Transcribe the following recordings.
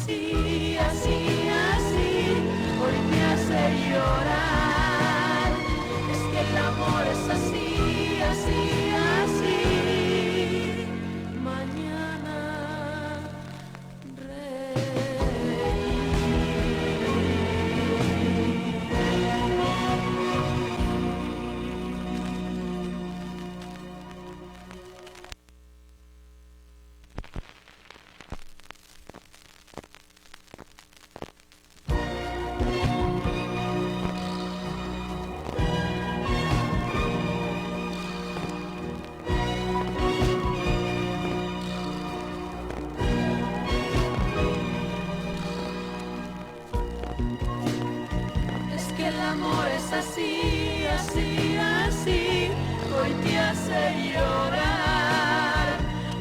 así, así, así, hoy me hace llorar. Es que el amor es así, así, así, mañana el amor es así, así, así, hoy te hace llorar.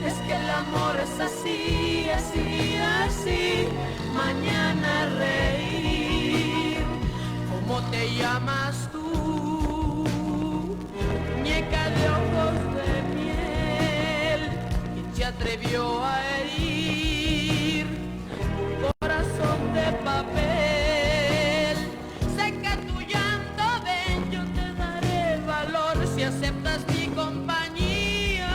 Es que el amor es así, así, así, mañana reír. ¿Cómo te llamas tú? Muñeca de ojos de miel, ¿quién se atrevió a herir un corazón de papel? Si aceptas mi compañía,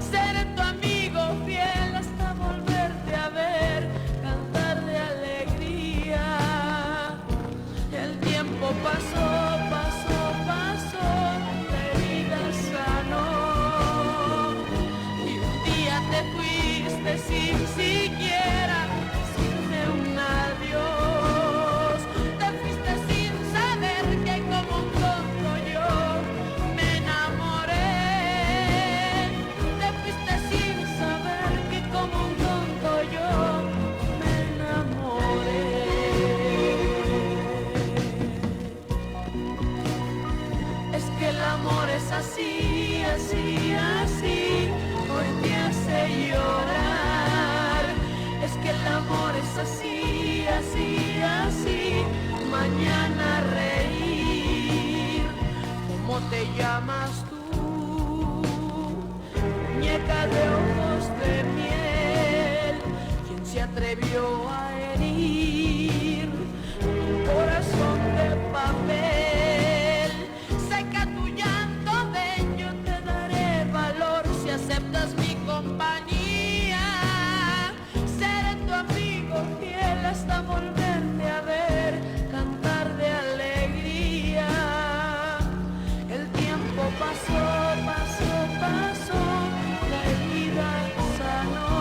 seré tu amigo fiel hasta volverte a ver, cantar de alegría. El tiempo pasó, pasó, pasó, la herida sanó, y un día te fuiste sin siquiera decirme un adiós. Te fuiste sin saber que como un tonto yo así, así, así, hoy te hace llorar. Es que el amor es así, así, así, mañana reír. ¿Cómo te llamas tú? Muñeca de ojos de miel, ¿quién se atrevió a herir un corazón de papel? Aceptas mi compañía, seré tu amigo fiel hasta volverte a ver, cantar de alegría. El tiempo pasó, pasó, pasó, la herida sanó,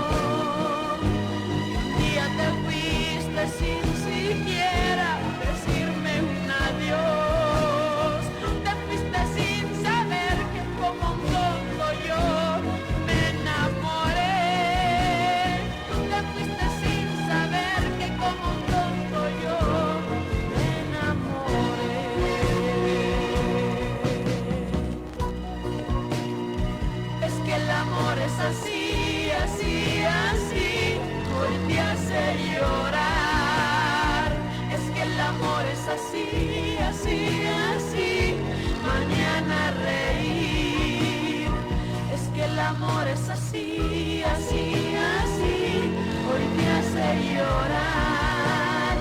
y un día te fuiste sin siquiera decirme un adiós. Te fuiste sin saber que como un tonto yo así, así, así, hoy te hace llorar. Es que el amor es así, así, así, mañana reír. Es que el amor es así, así, así, hoy te hace llorar.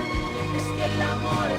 Es que el amor